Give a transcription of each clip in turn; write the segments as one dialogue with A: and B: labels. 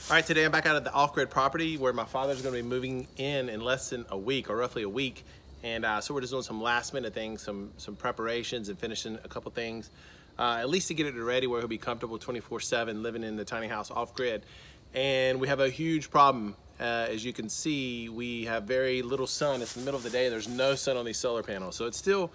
A: All right, today I'm back out at the off-grid property where my father's going to be moving in less than a week, or roughly a week. And so we're just doing some last minute things, some preparations and finishing a couple things, at least to get it ready where he'll be comfortable 24/7 living in the tiny house off-grid. And we have a huge problem. As you can see, we have very little sun. It's the middle of the day. There's no sun on these solar panels. So it's still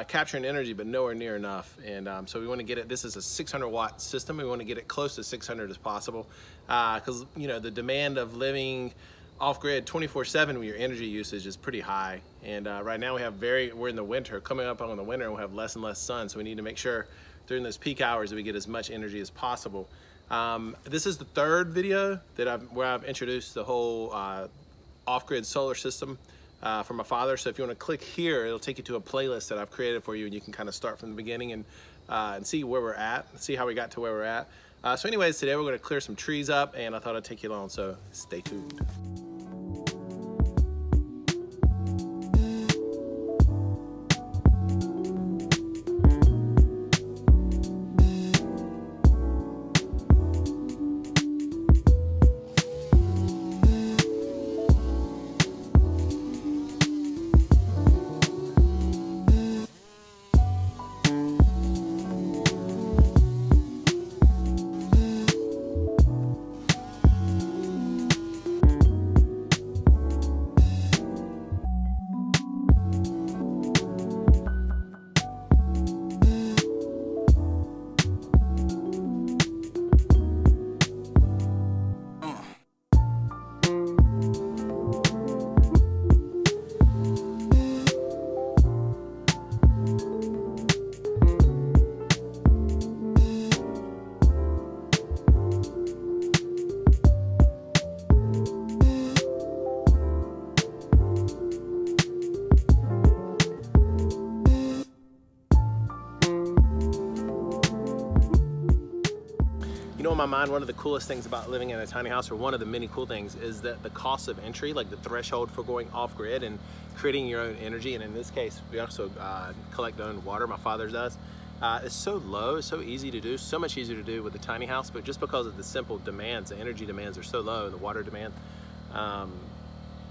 A: capturing energy, but nowhere near enough. And so we want to get it, this is a 600 watt system. We want to get it close to 600 as possible. Because you know, the demand of living off-grid 24/7 when your energy usage is pretty high. And right now we're in the winter, coming up on the winter, and we'll have less and less sun. So we need to make sure during those peak hours that we get as much energy as possible. This is the third video that where I've introduced the whole off-grid solar system for my father. So if you want to click here, it'll take you to a playlist that I've created for you, and you can kind of start from the beginning and see where we're at, see how we got to where we're at. So anyways, today we're going to clear some trees up, and I thought I'd take you along, so stay tuned. You know, in my mind, one of the coolest things about living in a tiny house, or one of the many cool things, is that the cost of entry, like the threshold for going off-grid and creating your own energy, and in this case, we also collect our own water, my father does, is so low, so easy to do, so much easier to do with a tiny house, but just because of the simple demands, the energy demands are so low, and the water demand,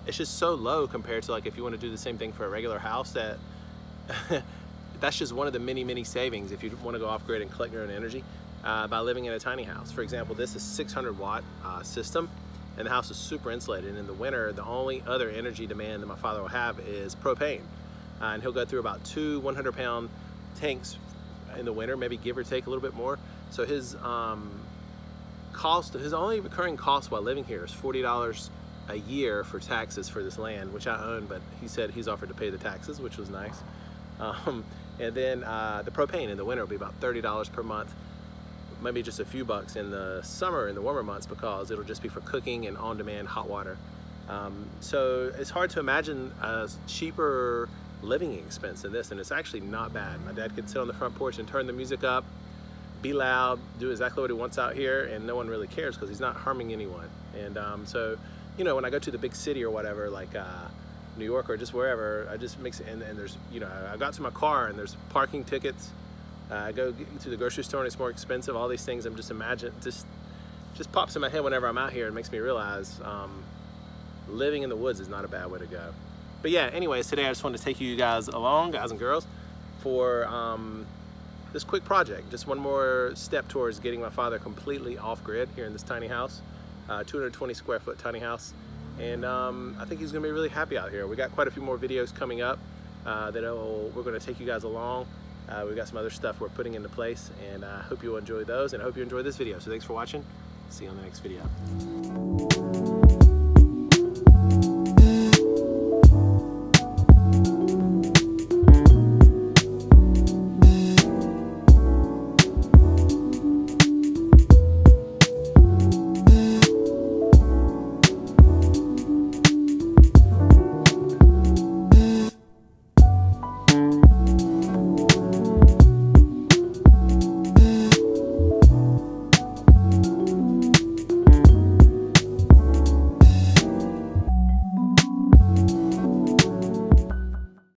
A: it's just so low compared to like if you want to do the same thing for a regular house, that that's just one of the many, many savings if you want to go off-grid and collect your own energy. By living in a tiny house. For example, this is 600 watt system, and the house is super insulated. And in the winter, the only other energy demand that my father will have is propane. And he'll go through about 2 100-pound tanks in the winter, maybe give or take a little bit more. So his his only recurring cost while living here is $40 a year for taxes for this land, which I own, but he said he's offered to pay the taxes, which was nice. And then the propane in the winter will be about $30 per month. Maybe just a few bucks in the summer, in the warmer months, because it'll just be for cooking and on-demand hot water. So it's hard to imagine a cheaper living expense than this, and it's actually not bad. My dad could sit on the front porch and turn the music up, be loud, do exactly what he wants out here, and no one really cares because he's not harming anyone. And so, you know, when I go to the big city or whatever, like New York or just wherever, I just mix it, and there's, you know, I got to my car and there's parking tickets. I go to the grocery store and it's more expensive. All these things I'm just just pops in my head whenever I'm out here. It makes me realize living in the woods is not a bad way to go. But yeah, anyways, today I just wanted to take you guys along, guys and girls, for this quick project. Just one more step towards getting my father completely off-grid here in this tiny house, 220 square foot tiny house. And I think he's gonna be really happy out here. We got quite a few more videos coming up that we're gonna take you guys along. We've got some other stuff we're putting into place, and I hope you'll enjoy those, and I hope you enjoy this video. So thanks for watching. See you on the next video.